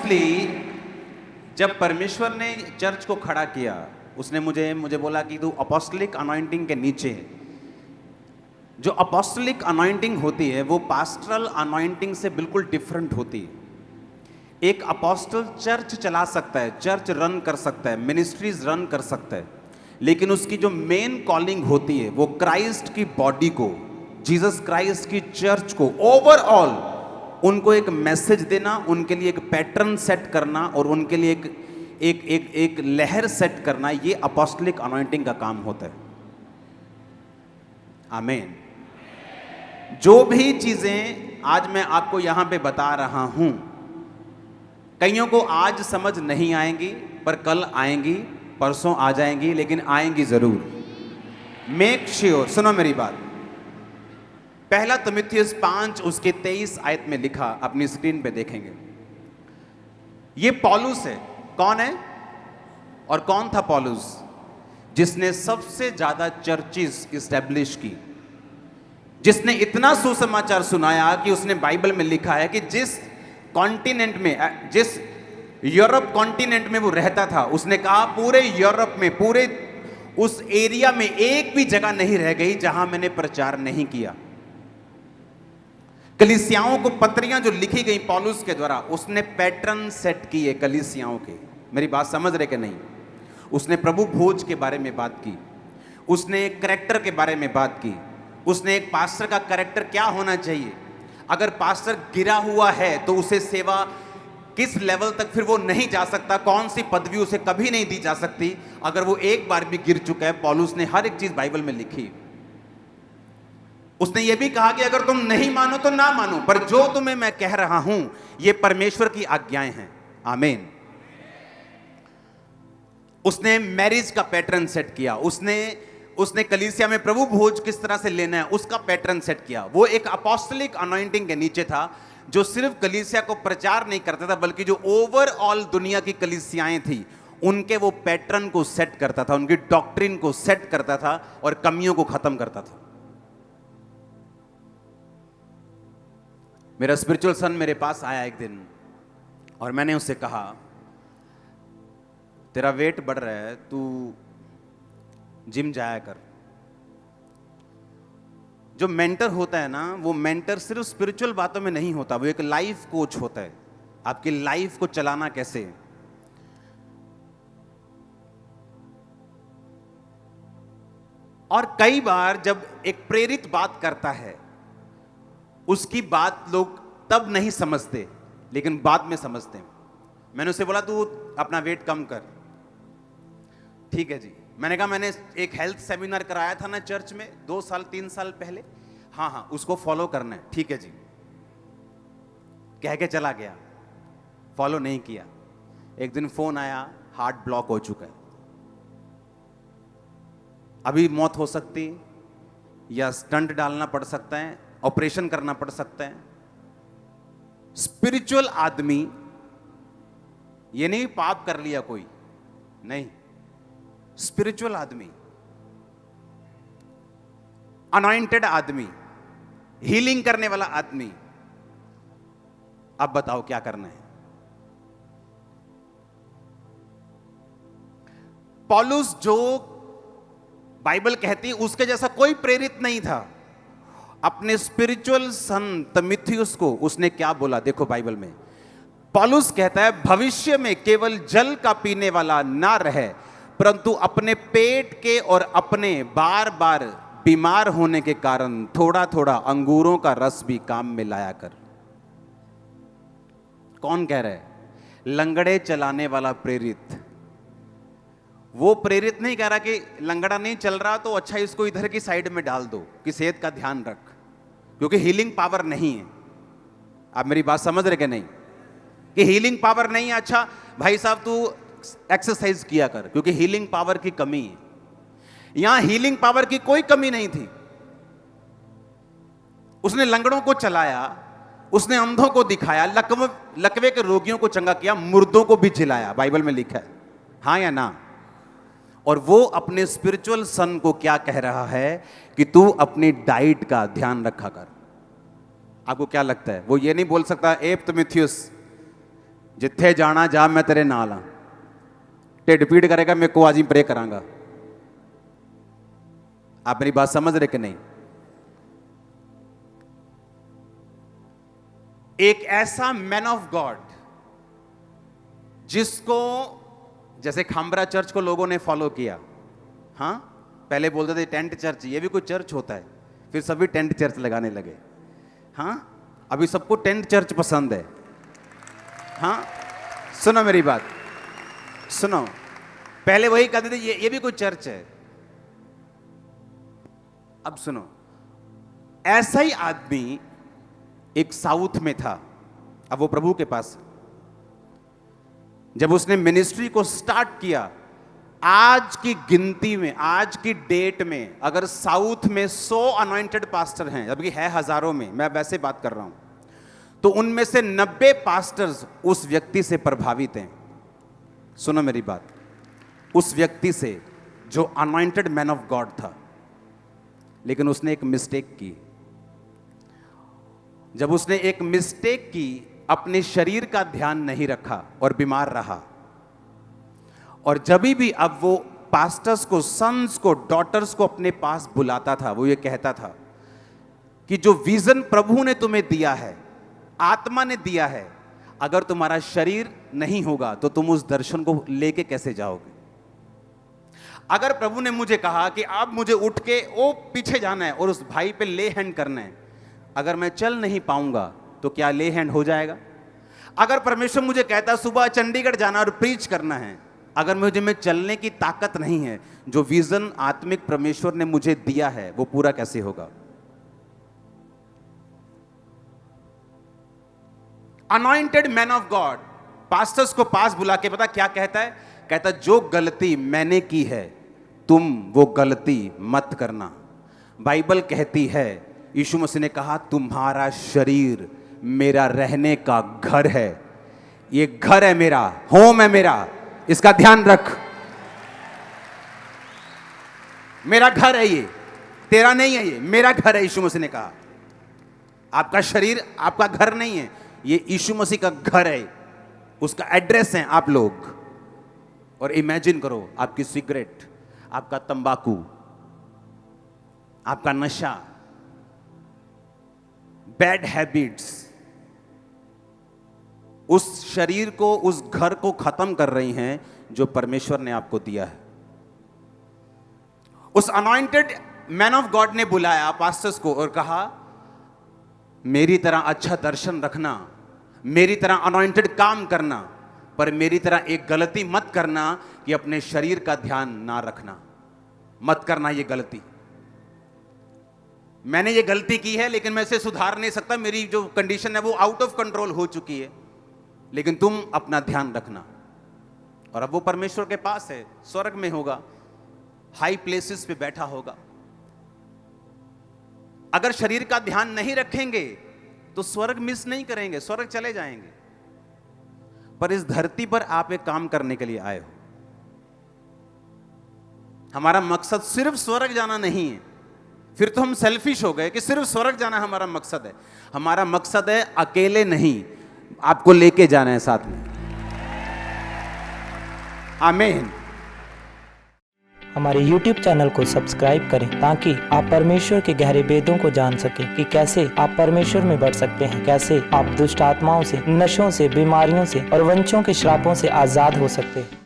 Honestly जब परमेश्वर ने चर्च को खड़ा किया, उसने मुझे बोला कि तू अपोस्टलिक अनॉइंटिंग के नीचे है। जो अपोस्टलिक अनॉइंटिंग होती है वो पास्टरल अनॉइंटिंग से बिल्कुल डिफरेंट होती है। एक अपोस्टल चर्च चला सकता है, चर्च रन कर सकता है, मिनिस्ट्रीज रन कर सकता है, लेकिन उसकी जो मेन कॉलिंग होती है वो क्राइस्ट की बॉडी को, जीसस क्राइस्ट की चर्च को ओवरऑल उनको एक मैसेज देना, उनके लिए एक पैटर्न सेट करना और उनके लिए एक लहर सेट करना, ये अपोस्टलिक अनॉइंटिंग का काम होता है। आमीन। जो भी चीजें आज मैं आपको यहां पे बता रहा हूं, कईयों को आज समझ नहीं आएंगी, पर कल आएंगी, परसों आ जाएंगी, लेकिन आएंगी जरूर। मेक श्योर, सुनो मेरी बात। पहला तीमुथियुस 5 उसके 23 आयत में लिखा, अपनी स्क्रीन पे देखेंगे। ये पौलुस है। कौन है और कौन था पौलुस? जिसने सबसे ज्यादा चर्चेस इस्टेब्लिश की, जिसने इतना सुसमाचार सुनाया कि उसने बाइबल में लिखा है कि जिस कॉन्टिनेंट में, जिस यूरोप कॉन्टिनेंट में वो रहता था, उसने कहा पूरे यूरोप में, पूरे उस एरिया में एक भी जगह नहीं रह गई जहां मैंने प्रचार नहीं किया। कलीसियाओं को पत्रियां जो लिखी गई पौलुस के द्वारा, उसने पैटर्न सेट किए कलीसियाओं के। मेरी बात समझ रहे कि नहीं? उसने प्रभु भोज के बारे में बात की, उसने कैरेक्टर के बारे में बात की, उसने एक पास्टर का कैरेक्टर क्या होना चाहिए, अगर पास्टर गिरा हुआ है तो उसे सेवा किस लेवल तक फिर वो नहीं जा सकता, कौन सी पदवी उसे कभी नहीं दी जा सकती अगर वो एक बार भी गिर चुका है। पौलुस ने हर एक चीज बाइबल में लिखी। उसने ये भी कहा कि अगर तुम नहीं मानो तो ना मानो, पर जो तुम्हें मैं कह रहा हूं ये परमेश्वर की आज्ञाएं हैं। आमीन। उसने मैरिज का पैटर्न सेट किया, उसने कलीसिया में प्रभु भोज किस तरह से लेना है उसका पैटर्न सेट किया। वो एक अपोस्टलिक अनॉइंटिंग के नीचे था, जो सिर्फ कलीसिया को प्रचार नहीं करता था, बल्कि जो ओवरऑल दुनिया की कलीसियाएं थी उनके वो पैटर्न को सेट करता था, उनकी डॉक्ट्रिन को सेट करता था और कमियों को खत्म करता था। मेरा स्पिरिचुअल सन मेरे पास आया एक दिन और मैंने उससे कहा, तेरा वेट बढ़ रहा है, तू जिम जाया कर। जो मेंटर होता है ना, वो मेंटर सिर्फ स्पिरिचुअल बातों में नहीं होता, वो एक लाइफ कोच होता है। आपकी लाइफ को चलाना कैसे। और कई बार जब एक प्रेरित बात करता है, उसकी बात लोग तब नहीं समझते, लेकिन बाद में समझते हैं। मैंने उसे बोला तू अपना वेट कम कर। ठीक है जी। मैंने कहा मैंने एक हेल्थ सेमिनार कराया था ना चर्च में 2 साल 3 साल पहले, हाँ उसको फॉलो करना है। ठीक है जी। कह के चला गया, फॉलो नहीं किया। एक दिन फोन आया, हार्ट ब्लॉक हो चुका है, अभी मौत हो सकती या स्टंट डालना पड़ सकता है, ऑपरेशन करना पड़ सकता है। स्पिरिचुअल आदमी, ये नहीं पाप कर लिया कोई, नहीं, स्पिरिचुअल आदमी, अनॉइंटेड आदमी, हीलिंग करने वाला आदमी, अब बताओ क्या करना है। पौलुस जो बाइबल कहती उसके जैसा कोई प्रेरित नहीं था। अपने स्पिरिचुअल सन तीमुथियुस को उसने क्या बोला, देखो बाइबल में पौलुस कहता है, भविष्य में केवल जल का पीने वाला ना रहे, परंतु अपने पेट के और अपने बार बार बीमार होने के कारण थोड़ा थोड़ा अंगूरों का रस भी काम में लाया कर। कौन कह रहा है? लंगड़े चलाने वाला प्रेरित। वो प्रेरित नहीं कह रहा कि लंगड़ा नहीं चल रहा तो अच्छा इसको इधर की साइड में डाल दो कि सेहत का ध्यान रख, क्योंकि हीलिंग पावर नहीं है। आप मेरी बात समझ रहे कि नहीं? कि हीलिंग पावर नहीं है, अच्छा भाई साहब तू एक्सरसाइज किया कर, क्योंकि हीलिंग पावर की कमी है। यहां हीलिंग पावर की कोई कमी नहीं थी। उसने लंगड़ों को चलाया, उसने अंधों को दिखाया, लकवे के रोगियों को चंगा किया, मुर्दों को भी जिलाया, बाइबल में लिखा है, हाँ या ना? और वो अपने स्पिरिचुअल सन को क्या कह रहा है कि तू अपनी डाइट का ध्यान रखा कर। आपको क्या लगता है? वो ये नहीं बोल सकता, ए तीमुथियुस जिथे जाना जा मैं तेरे नाल हाँ, ढिड पीड़ करेगा मेरे को आज ही प्रे करांगा। आप मेरी बात समझ रहे कि नहीं? एक ऐसा मैन ऑफ गॉड जिसको, जैसे खामरा चर्च को लोगों ने फॉलो किया, हाँ पहले बोलते थे टेंट चर्च, ये भी कोई चर्च होता है, फिर सभी टेंट चर्च लगाने लगे। हाँ अभी सबको टेंट चर्च पसंद है। हाँ सुनो मेरी बात, सुनो, पहले वही कहते थे ये भी कोई चर्च है। अब सुनो, ऐसा ही आदमी एक साउथ में था, अब वो प्रभु के पास। जब उसने मिनिस्ट्री को स्टार्ट किया, आज की गिनती में, आज की डेट में अगर साउथ में 100 अनॉइंटेड पास्टर हैं, जबकि है हजारों में, मैं वैसे बात कर रहा हूं, तो उनमें से 90 पास्टर्स उस व्यक्ति से प्रभावित हैं। सुनो मेरी बात, उस व्यक्ति से जो अनॉइंटेड मैन ऑफ गॉड था, लेकिन उसने एक मिस्टेक की। जब उसने एक मिस्टेक की, अपने शरीर का ध्यान नहीं रखा और बीमार रहा, और जब भी अब वो पास्टर्स को, सन्स को, डॉटर्स को अपने पास बुलाता था, वो ये कहता था कि जो विजन प्रभु ने तुम्हें दिया है, आत्मा ने दिया है, अगर तुम्हारा शरीर नहीं होगा तो तुम उस दर्शन को लेके कैसे जाओगे? अगर प्रभु ने मुझे कहा कि आप मुझे उठ के वो पीछे जाना है और उस भाई पे ले हैंड करना है, अगर मैं चल नहीं पाऊंगा तो क्या ले हैंड हो जाएगा? अगर परमेश्वर मुझे कहता सुबह चंडीगढ़ जाना और प्रीच करना है, अगर मुझे में चलने की ताकत नहीं है, जो विजन आत्मिक परमेश्वर ने मुझे दिया है वो पूरा कैसे होगा? Anointed man of God pastors को पास बुला के पता क्या कहता है? कहता जो गलती मैंने की है तुम वो गलती मत करना। बाइबल कहती है, यीशु मसीह ने कहा तुम्हारा शरीर मेरा रहने का घर है, ये घर है मेरा, होम है मेरा, इसका ध्यान रख। मेरा घर है ये, तेरा नहीं है, ये मेरा घर है। यीशु मसीह ने कहा आपका शरीर आपका घर नहीं है, ये यीशु मसीह का घर है, उसका एड्रेस है आप लोग। और इमेजिन करो, आपकी सिगरेट, आपका तंबाकू, आपका नशा, बैड हैबिट्स उस शरीर को, उस घर को खत्म कर रही हैं जो परमेश्वर ने आपको दिया है। उस अनॉइंटेड मैन ऑफ गॉड ने बुलाया पास्टर्स को और कहा मेरी तरह अच्छा दर्शन रखना, मेरी तरह अनॉइंटेड काम करना, पर मेरी तरह एक गलती मत करना कि अपने शरीर का ध्यान ना रखना, मत करना ये गलती। मैंने ये गलती की है लेकिन मैं इसे सुधार नहीं सकता, मेरी जो कंडीशन है वो आउट ऑफ कंट्रोल हो चुकी है, लेकिन तुम अपना ध्यान रखना। और अब वो परमेश्वर के पास है, स्वर्ग में होगा, हाई प्लेसेस पे बैठा होगा। अगर शरीर का ध्यान नहीं रखेंगे तो स्वर्ग मिस नहीं करेंगे, स्वर्ग चले जाएंगे। पर इस धरती पर आप एक काम करने के लिए आए हो। हमारा मकसद सिर्फ स्वर्ग जाना नहीं है, फिर तो हम सेल्फिश हो गए कि सिर्फ स्वर्ग जाना हमारा मकसद है। हमारा मकसद है अकेले नहीं, आपको लेके जाना है साथ में। आमीन। हमारे YouTube चैनल को सब्सक्राइब करें ताकि आप परमेश्वर के गहरे वेदों को जान सकें कि कैसे आप परमेश्वर में बढ़ सकते हैं, कैसे आप दुष्ट आत्माओं से, नशों से, बीमारियों से और वंशों के श्रापों से आजाद हो सकते हैं।